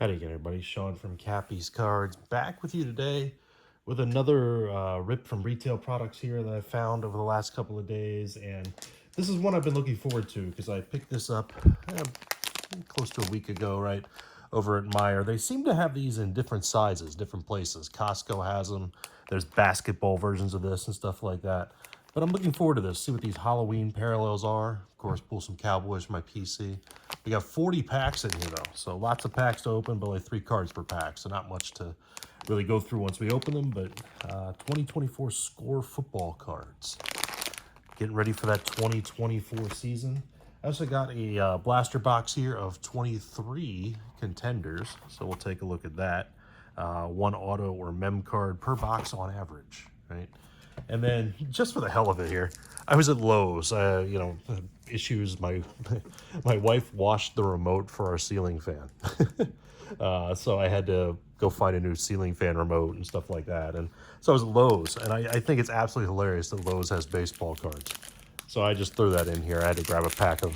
Howdy again, everybody. Sean from Kappi's Cards back with you today with another rip from retail products here that I found over the last couple of days. And this is one I've been looking forward to because I picked this up close to a week ago, right, over at Meyer. They seem to have these in different sizes, different places. Costco has them. There's basketball versions of this and stuff like that. But I'm looking forward to this, see what these Halloween parallels are. Of course, pull some Cowboys from my PC. We got 40 packs in here, though, so lots of packs to open, but only 3 cards per pack, so not much to really go through once we open them, but 2024 Score football cards. Getting ready for that 2024 season. I also got a blaster box here of 23 Contenders, so we'll take a look at that. One auto or mem card per box on average, right? And then, just for the hell of it here, I was at Lowe's. Issues. My wife washed the remote for our ceiling fan, so I had to go find a new ceiling fan remote and stuff like that. And so I was at Lowe's, and I think it's absolutely hilarious that Lowe's has baseball cards. So I just threw that in here. I had to grab a pack of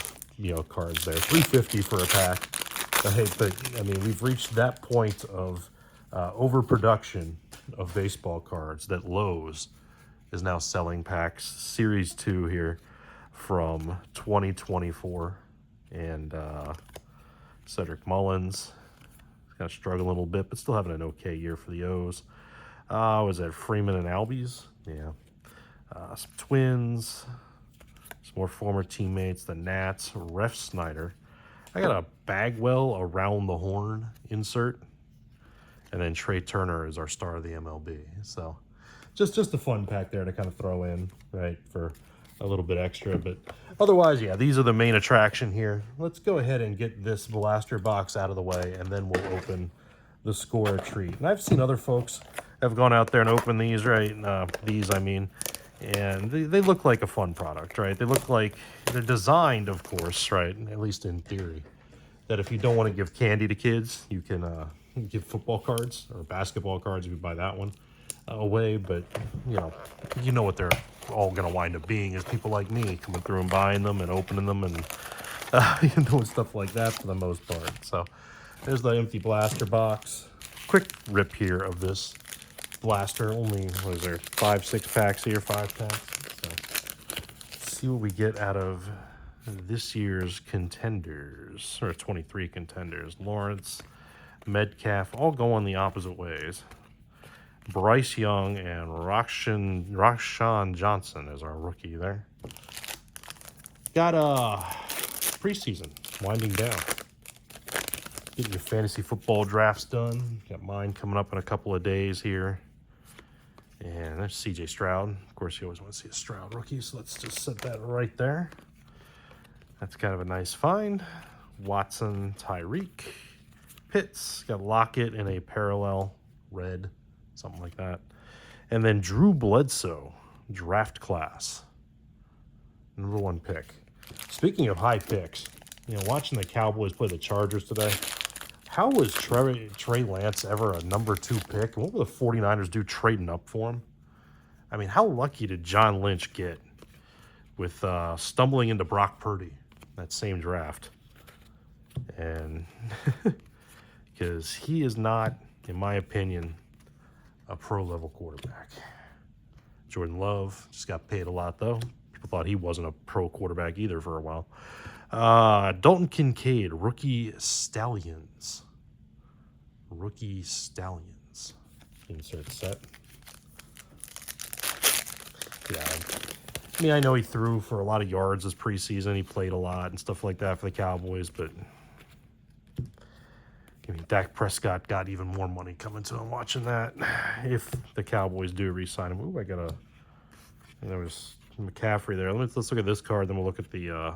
cards there, $3.50 for a pack. But I mean, we've reached that point of overproduction of baseball cards that Lowe's is now selling packs Series 2 here from 2024. And Cedric Mullins kind of struggling a little bit, but still having an okay year for the O's. Was that Freeman and Albies? Yeah. Some Twins. Some more former teammates, the Nats, Ref Snyder. I got a Bagwell around the horn insert. And then Trey Turner is our star of the MLB. So just a fun pack there to kind of throw in, right, for a little bit extra. But otherwise, yeah, these are the main attraction here. Let's go ahead and get this blaster box out of the way, and then we'll open the Score treat. And I've seen other folks have gone out there and opened these, right? And they look like a fun product, right? They look like they're designed, of course, right, at least in theory, that if you don't want to give candy to kids, you can give football cards or basketball cards if you buy that one away. But you know what they're all going to wind up being is people like me coming through and buying them and opening them and doing stuff like that for the most part. So there's the empty blaster box. Quick rip here of this blaster. Only, what is there, 5-6 packs here, 5 packs. So let's see what we get out of this year's Contenders, or 23 Contenders. Lawrence, Metcalf, all going the opposite ways. Bryce Young and Rashawn Johnson is our rookie there. Got preseason winding down. Getting your fantasy football drafts done. Got mine coming up in a couple of days here. And there's CJ Stroud. Of course, you always want to see a Stroud rookie, so let's just set that right there. That's kind of a nice find. Watson, Tyreek, Pitts, got Lockett in a parallel red, something like that. And then Drew Bledsoe, draft class, #1 pick. Speaking of high picks, watching the Cowboys play the Chargers today, how was Trey Lance ever a #2 pick? And what were the 49ers do trading up for him? I mean, how lucky did John Lynch get with stumbling into Brock Purdy that same draft? And because he is not, in my opinion, a pro-level quarterback. Jordan Love just got paid a lot, though. People thought he wasn't a pro quarterback either for a while. Dalton Kincaid, rookie Stallions. Rookie Stallions. Insert set. Yeah. I mean, I know he threw for a lot of yards this preseason. He played a lot and stuff like that for the Cowboys, but I mean, Dak Prescott got even more money coming to him watching that. If the Cowboys do re-sign him. Ooh, there was McCaffrey there. Let's look at this card, then we'll look at the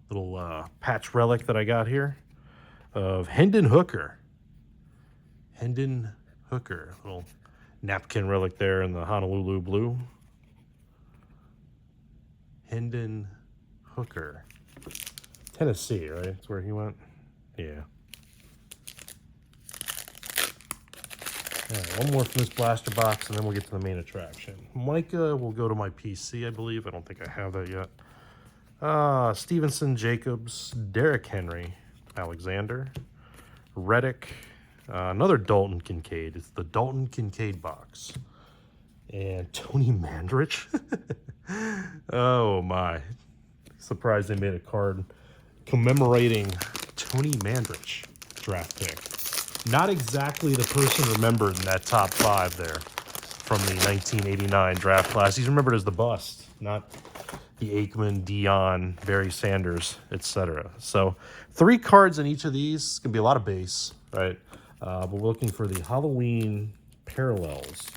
little patch relic that I got here of Hendon Hooker. Hendon Hooker. Little napkin relic there in the Honolulu blue. Hendon Hooker. Tennessee, right? That's where he went? Yeah. All right, one more from this blaster box, and then we'll get to the main attraction. Micah will go to my PC, I believe. I don't think I have that yet. Stevenson, Jacobs, Derrick Henry, Alexander, Reddick, another Dalton Kincaid. It's the Dalton Kincaid box. And Tony Mandrich. Oh my. Surprised they made a card commemorating Tony Mandrich draft pick. Not exactly the person remembered in that top 5 there from the 1989 draft class. He's remembered as the bust, not the Aikman, Dion, Barry Sanders, etc. So 3 cards in each of these. It's going to be a lot of base, right? But we're looking for the Halloween parallels,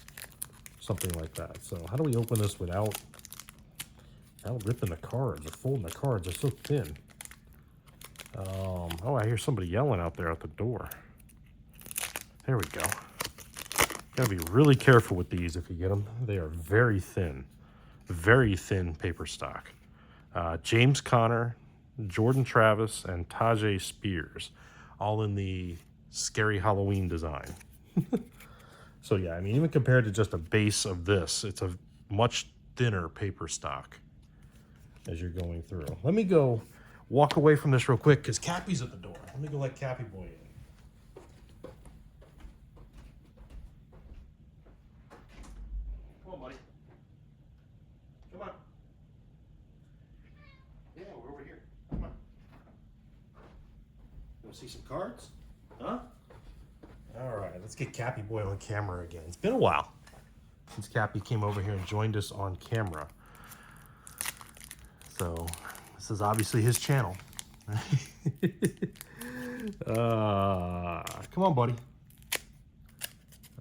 something like that. So how do we open this without ripping the cards or folding the cards? They're so thin. Oh, I hear somebody yelling out there at the door. There we go. Gotta be really careful with these if you get them. They are very thin paper stock. James Conner, Jordan Travis, and Tajay Spears, all in the Scary Halloween design. So yeah, I mean, even compared to just a base of this, it's a much thinner paper stock as you're going through. Let me go walk away from this real quick because Kappi's at the door. Let me go let Kappi boy in. Come on, buddy. Come on. Yeah, we're over here. Come on. You want to see some cards? Huh? All right, let's get Kappi boy on camera again. It's been a while since Kappi came over here and joined us on camera. So this is obviously his channel. Come on, buddy.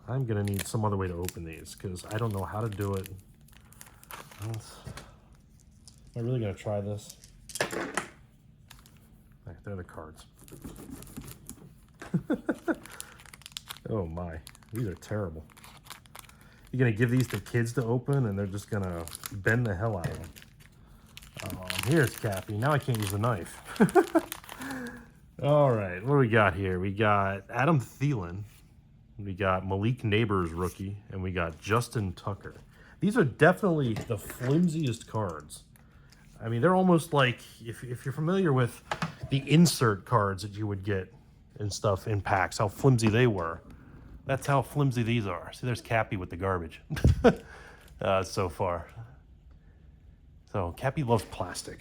I'm gonna need some other way to open these because I don't know how to do it. Am I really gonna try this? Right, there are the cards. Oh my, these are terrible. You're gonna give these to kids to open and they're just gonna bend the hell out of them. Here's Kappi. Now I can't use the knife. All right, what do we got here? We got Adam Thielen. We got Malik Neighbors rookie. And we got Justin Tucker. These are definitely the flimsiest cards. I mean, they're almost like, if you're familiar with the insert cards that you would get and stuff in packs, how flimsy they were. That's how flimsy these are. See, there's Kappi with the garbage so far. So Kappi loves plastic.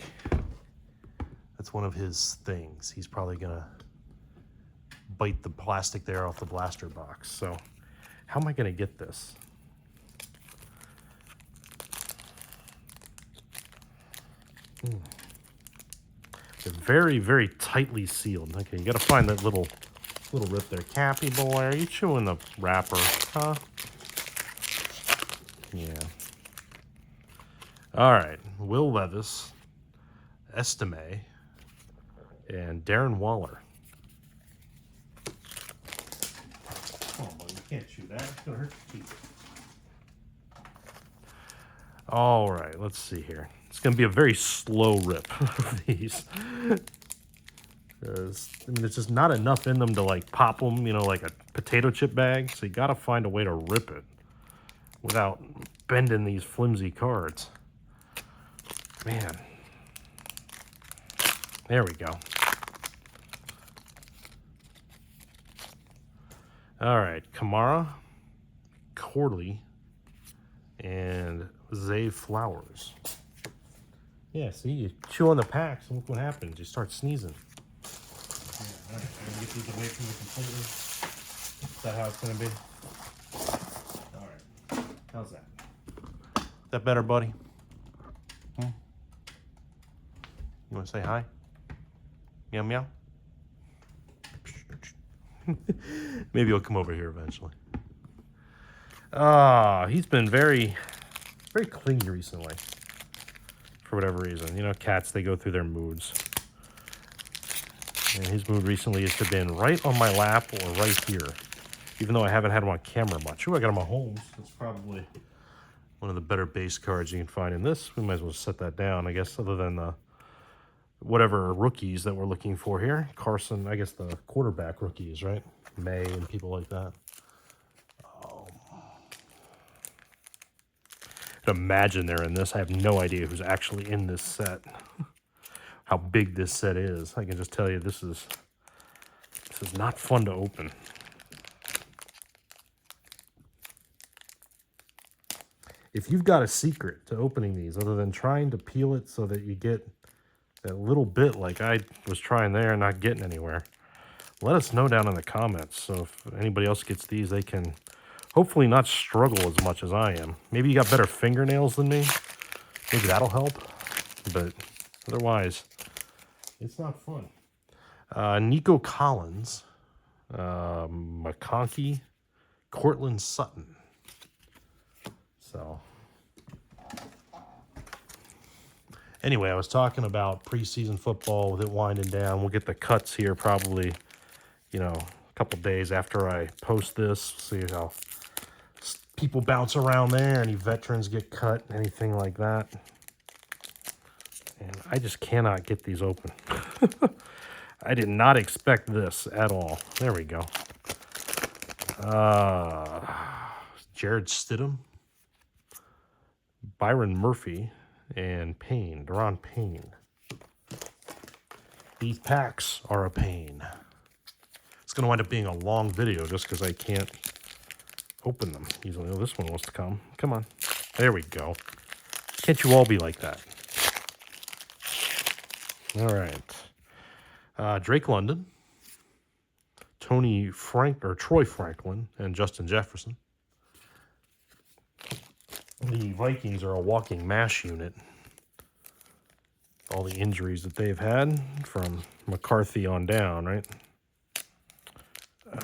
That's one of his things. He's probably gonna bite the plastic there off the blaster box. So how am I gonna get this? They're very, very tightly sealed. Okay, you gotta find that little rip there. Kappi boy, are you chewing the wrapper? Huh? Yeah. All right, Will Levis, Estime, and Darren Waller. Come on, buddy, you can't chew that. It's gonna hurt your teeth. All right, let's see here. It's gonna be a very slow rip of these. Because, I mean, there's just not enough in them to, like, pop them, you know, like a potato chip bag. So you gotta find a way to rip it without bending these flimsy cards. Man. There we go. All right, Kamara, Corley, and Zay Flowers. Yeah, see, you chew on the packs and look what happens. You start sneezing. Yeah, all right, I'm gonna get these away from you completely. Is that how it's gonna be? All right, how's that? Is that better, buddy? You want to say hi? Meow, meow. Maybe he'll come over here eventually. He's been very, very clingy recently. For whatever reason. You know, cats, they go through their moods. And his mood recently has been right on my lap or right here. Even though I haven't had him on camera much. Ooh, I got him on Holmes. That's probably one of the better base cards you can find in this. We might as well set that down, I guess, other than the whatever rookies that we're looking for here. Carson, I guess the quarterback rookies, right? May and people like that. Imagine they're in this. I have no idea who's actually in this set. How big this set is. I can just tell you this is This is not fun to open. If you've got a secret to opening these, other than trying to peel it so that you get that little bit like I was trying there and not getting anywhere, let us know down in the comments. So if anybody else gets these, they can hopefully not struggle as much as I am. Maybe you got better fingernails than me. Maybe that'll help. But otherwise, it's not fun. Nico Collins, McConkey, Cortland Sutton. So, anyway, I was talking about preseason football with it winding down. We'll get the cuts here probably, a couple days after I post this. See how people bounce around there, any veterans get cut, anything like that. And I just cannot get these open. I did not expect this at all. There we go. Jared Stidham, Byron Murphy, and Payne, Deron Payne. These packs are a pain. It's going to wind up being a long video just because I can't open them easily. Oh, this one wants to come. Come on. There we go. Can't you all be like that? All right. Drake London, Troy Franklin, and Justin Jefferson. The Vikings are a walking mash unit. All the injuries that they've had from McCarthy on down, right? Did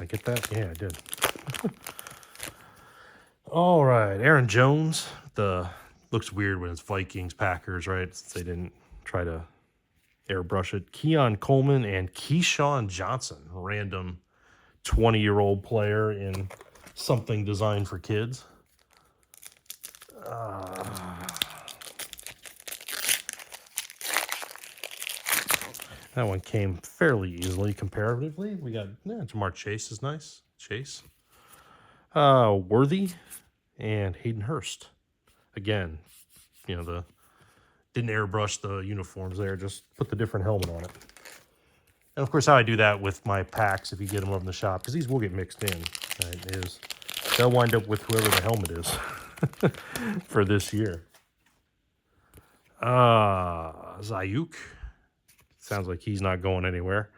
I get that? Yeah, I did. All right, Aaron Jones. Looks weird when it's Vikings, Packers, right? Since they didn't try to airbrush it. Keon Coleman and Keyshawn Johnson, random 20-year-old player in something designed for kids. That one came fairly easily comparatively. We got, Jamar Chase is nice. Chase. Worthy and Hayden Hurst. Again, didn't airbrush the uniforms there, just put the different helmet on it. And of course, how I do that with my packs, if you get them over in the shop, because these will get mixed in, right, is they'll wind up with whoever the helmet is for this year. Zayuk. Sounds like he's not going anywhere.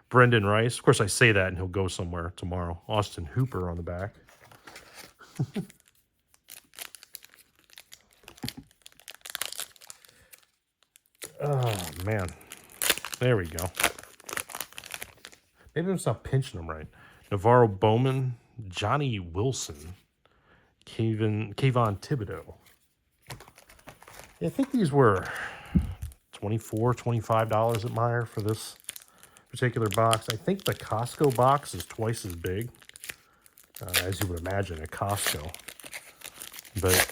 Brendan Rice. Of course, I say that and he'll go somewhere tomorrow. Austin Hooper on the back. Oh, man. There we go. Maybe I'm just not pinching them right. Navarro Bowman, Johnny Wilson, Kayvon Thibodeau. Yeah, I think these were $24, $25 at Meijer for this particular box. I think the Costco box is twice as big, as you would imagine at Costco. But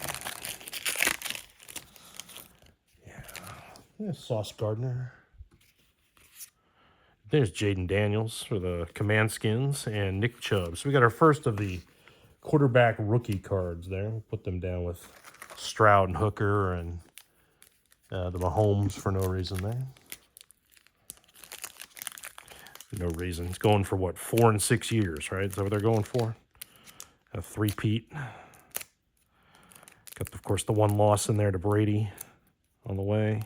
yeah, Sauce Gardner. There's Jaden Daniels for the Command Skins and Nick Chubb. So we got our first of the quarterback rookie cards there. We'll put them down with Stroud and Hooker and the Mahomes for no reason there. No reason. It's going for what, 4 and 6 years, right? Is that what they're going for? A three-peat. Got, of course, the one loss in there to Brady on the way.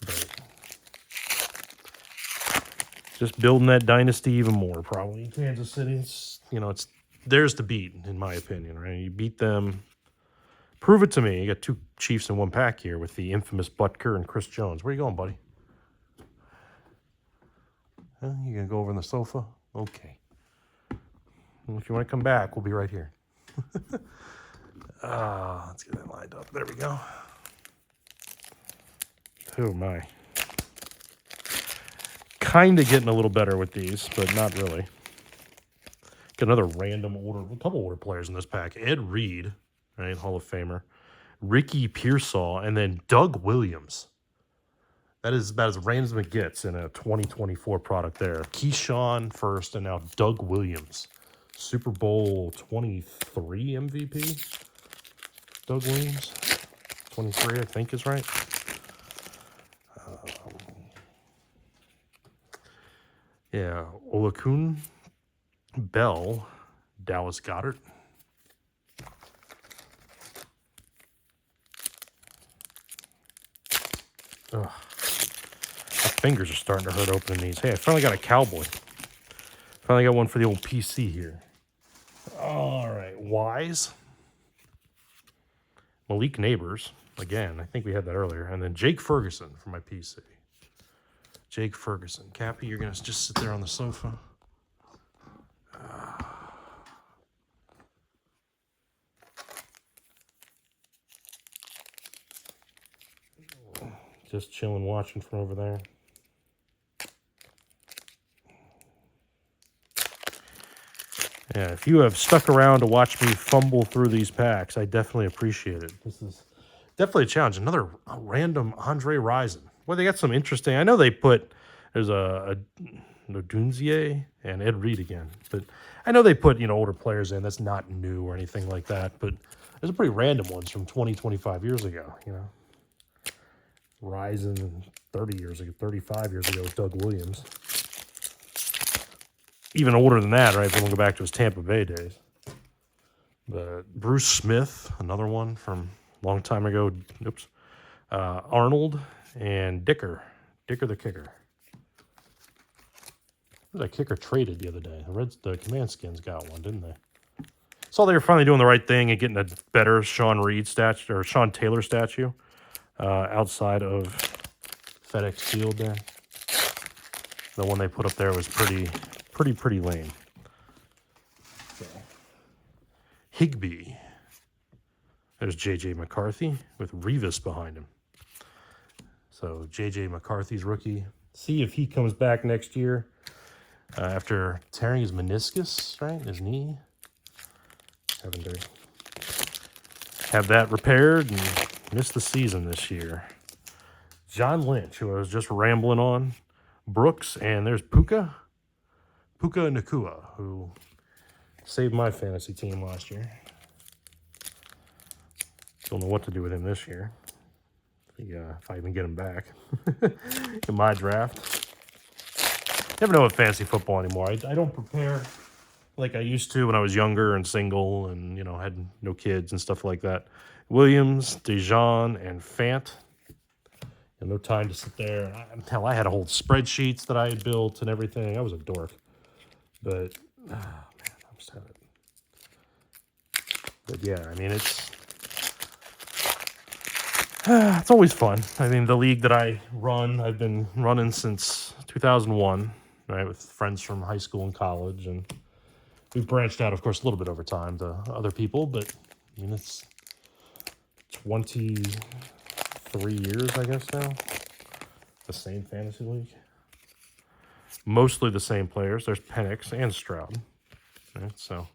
But just building that dynasty even more, probably. Kansas City, it's theirs to beat, in my opinion, right? You beat them. Prove it to me. You got 2 Chiefs in one pack here with the infamous Butker and Chris Jones. Where you going, buddy? You going to go over on the sofa? Okay. Well, if you want to come back, we'll be right here. Let's get that lined up. There we go. Oh, my. Kind of getting a little better with these, but not really. Got another random a couple older players in this pack. Ed Reed, right, Hall of Famer. Ricky Pearsall, and then Doug Williams. That is about as random as it gets in a 2024 product there. Keyshawn first, and now Doug Williams. Super Bowl 23 MVP. Doug Williams. 23, I think is right. Yeah, Olakun, Bell, Dallas Goddard. Ugh. My fingers are starting to hurt opening these. Hey, I finally got a Cowboy. Finally got one for the old PC here. All right, Wise. Malik Neighbors. Again, I think we had that earlier. And then Jake Ferguson for my PC. Jake Ferguson. Kappi, you're going to just sit there on the sofa. Just chilling, watching from over there. Yeah, if you have stuck around to watch me fumble through these packs, I definitely appreciate it. This is definitely a challenge. Another random Andre Rison. Well, they got some interesting. I know they put there's a Dunzier and Ed Reed again, but I know they put older players in. That's not new or anything like that. But there's a pretty random ones from 20, 25 years ago. Rison 30 years ago, 35 years ago was Doug Williams. Even older than that, right? If we want to go back to his Tampa Bay days. But Bruce Smith, another one from a long time ago. Oops. Arnold and Dicker. Dicker the kicker. That kicker traded the other day. The Command Skins got one, didn't they? Saw they were finally doing the right thing and getting a better Sean Reed statue or Sean Taylor statue outside of FedEx Field there. The one they put up there was pretty lame. Okay. Higbee. There's J.J. McCarthy with Revis behind him. So J.J. McCarthy's rookie. See if he comes back next year after tearing his meniscus, right? His knee. Having to have that repaired and miss the season this year. John Lynch, who I was just rambling on. Brooks, and there's Puka Nakua, who saved my fantasy team last year. Don't know what to do with him this year. If I even get him back in my draft. Never know with fantasy football anymore. I don't prepare like I used to when I was younger and single and, had no kids and stuff like that. Williams, Dijon, and Fant. And no time to sit there. Hell, I had whole spreadsheets that I had built and everything. I was a dork. But, man, I'm just having it. But yeah, I mean, it's always fun. I mean, the league that I run, I've been running since 2001, right, with friends from high school and college. And we've branched out, of course, a little bit over time to other people. But, I mean, it's 23 years, I guess, now. The same fantasy league. Mostly the same players. There's Penix and Stroud. Right, so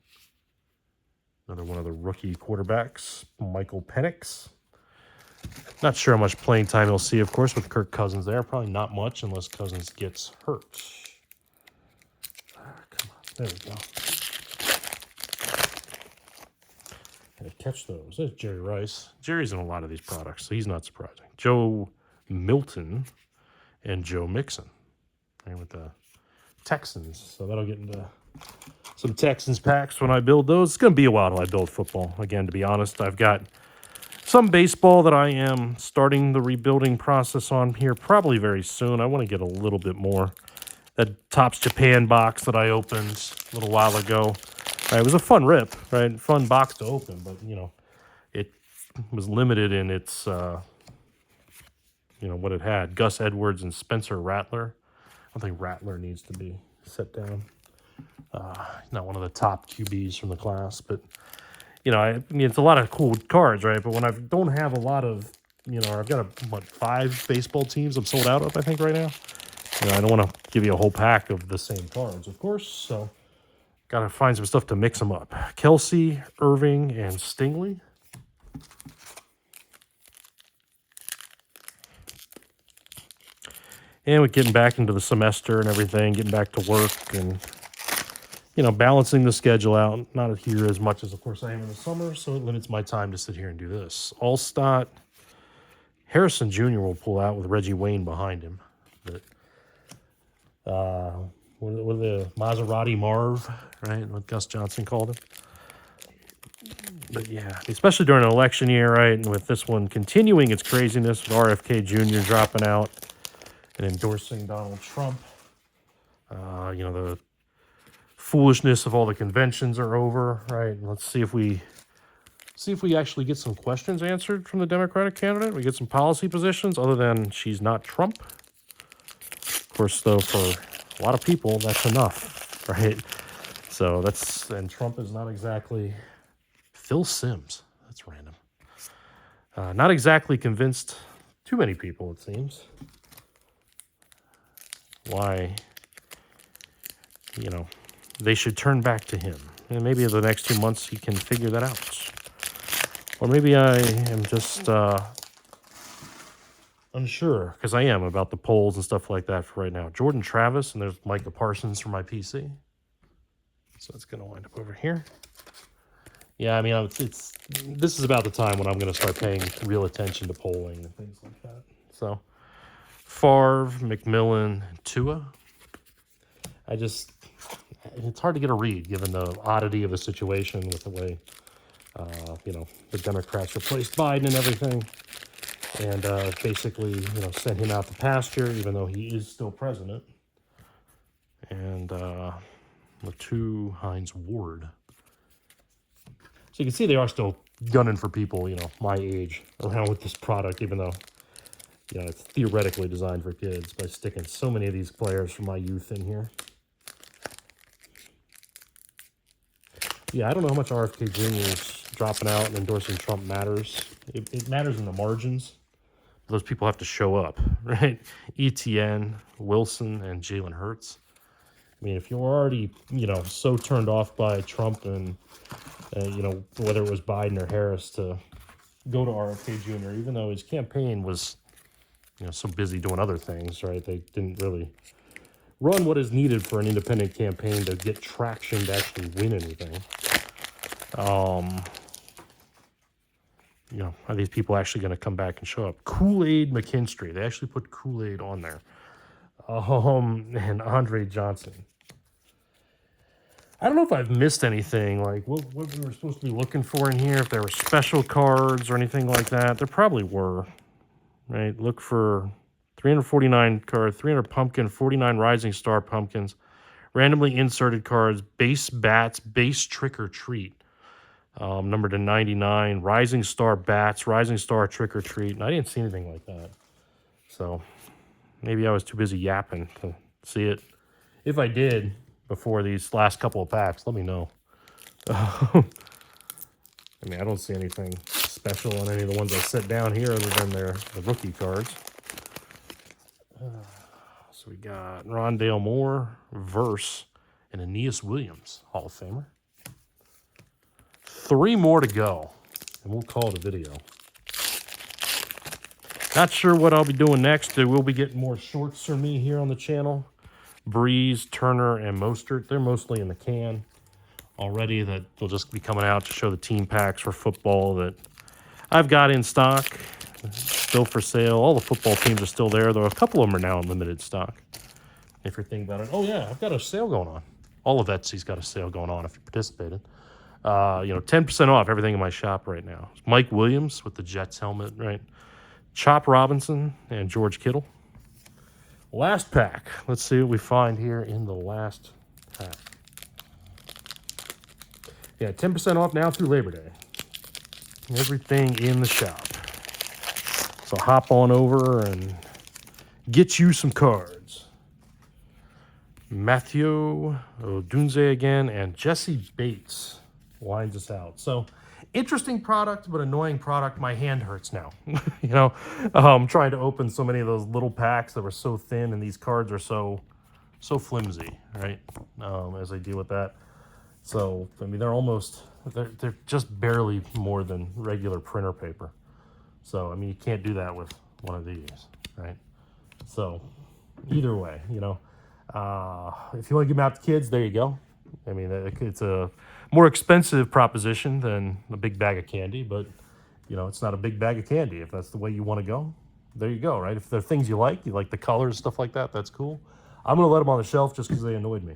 another one of the rookie quarterbacks, Michael Penix. Not sure how much playing time he'll see, of course, with Kirk Cousins there. Probably not much unless Cousins gets hurt. Come on. There we go. Gotta catch those. There's Jerry Rice. Jerry's in a lot of these products, so he's not surprising. Joe Milton and Joe Mixon. Right, with the Texans. So that'll get into some Texans packs when I build those. It's going to be a while till I build football. Again, to be honest, I've got some baseball that I am starting the rebuilding process on here probably very soon. I want to get a little bit more. That Topps Japan box that I opened a little while ago. It was a fun rip, right? Fun box to open, but, it was limited in its, what it had. Gus Edwards and Spencer Rattler. I think Rattler needs to be set down. Not one of the top QBs from the class, but, it's a lot of cool cards, right? But when I don't have a lot of, I've got, 5 baseball teams I'm sold out of, I think, right now. I don't want to give you a whole pack of the same cards, of course, so got to find some stuff to mix them up. Kelsey, Irving, and Stingley. And with getting back into the semester and everything, getting back to work and, balancing the schedule out. Not here as much as, of course, I am in the summer, so it limits my time to sit here and do this. Allstott. Harrison Jr. will pull out with Reggie Wayne behind him. But what are the Maserati Marv, right? What Gus Johnson called it. But yeah, especially during an election year, right? And with this one continuing its craziness with RFK Jr. dropping out and endorsing Donald Trump. The foolishness of all the conventions are over, right? Let's see if we actually get some questions answered from the Democratic candidate. We get some policy positions other than she's not Trump. Of course, though, for a lot of people, that's enough, right? So and Trump is not exactly Phil Simms. That's random. Not exactly convinced too many people, it seems. Why, they should turn back to him. And maybe in the next 2 months he can figure that out. Or maybe I am just unsure, because I am, about the polls and stuff like that for right now. Jordan Travis, and there's Micah Parsons for my PC. So it's going to wind up over here. Yeah, I mean, this is about the time when I'm going to start paying real attention to polling and things like that. So, Favre, McMillan, Tua. It's hard to get a read given the oddity of the situation with the way, the Democrats replaced Biden and everything. And basically, sent him out to pasture, even though he is still president. And Latu Hines Ward. So you can see they are still gunning for people, my age around with this product, even though, it's theoretically designed for kids by sticking so many of these players from my youth in here. Yeah, I don't know how much RFK Jr. is dropping out and endorsing Trump matters. It matters in the margins. Those people have to show up, right? ETN, Wilson, and Jalen Hurts. I mean, if you're already, so turned off by Trump and, whether it was Biden or Harris, to go to RFK Jr., even though his campaign was, so busy doing other things, right? They didn't really run what is needed for an independent campaign to get traction to actually win anything. Are these people actually going to come back and show up? Kool-Aid McKinstry. They actually put Kool-Aid on there. And Andre Johnson. I don't know if I've missed anything, like what we were supposed to be looking for in here, if there were special cards or anything like that. There probably were, right? Look for 349 cards, 300 pumpkin, 49 rising star pumpkins, randomly inserted cards, base bats, base trick or treat, numbered to 99, rising star bats, rising star trick or treat. And I didn't see anything like that. So maybe I was too busy yapping to see it. If I did before these last couple of packs, let me know. I don't see anything special on any of the ones I set down here other than the rookie cards. So we got Rondale Moore, Verse, and Aeneas Williams, Hall of Famer. 3 more to go, and we'll call it a video. Not sure what I'll be doing next. There will be getting more shorts from me here on the channel. Breeze, Turner, and Mostert. They're mostly in the can already. That they'll just be coming out to show the team packs for football that I've got in stock. Still for sale. All the football teams are still there, though a couple of them are now in limited stock. If you're thinking about it. Oh, yeah, I've got a sale going on. All of Etsy's got a sale going on if you participated. 10% off everything in my shop right now. Mike Williams with the Jets helmet, right? Chop Robinson and George Kittle. Last pack. Let's see what we find here in the last pack. Yeah, 10% off now through Labor Day. Everything in the shop. So hop on over and get you some cards. Matthew Odunze again, and Jesse Bates winds us out. So interesting product, but annoying product. My hand hurts now. Trying to open so many of those little packs that were so thin, and these cards are so flimsy, right? As I deal with that. So, I mean, they're just barely more than regular printer paper. So, I mean, you can't do that with one of these, right? So, either way, if you want to give them out to kids, there you go. I mean, it's a more expensive proposition than a big bag of candy, but, it's not a big bag of candy. If that's the way you want to go, there you go, right? If there are things you like the colors, stuff like that, that's cool. I'm going to let them on the shelf just because they annoyed me.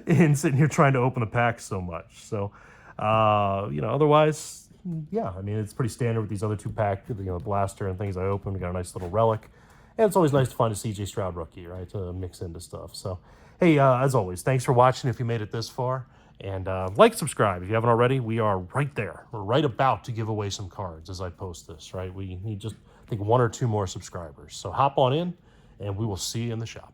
And sitting here trying to open the pack so much. So, otherwise, yeah, I mean, it's pretty standard with these other two pack, the blaster and things I opened. We got a nice little relic. And it's always nice to find a CJ Stroud rookie, right, to mix into stuff. So, hey, as always, thanks for watching if you made it this far. And like, subscribe if you haven't already. We are right there. We're right about to give away some cards as I post this, right? We need just, I think, 1 or 2 more subscribers. So hop on in, and we will see you in the shop.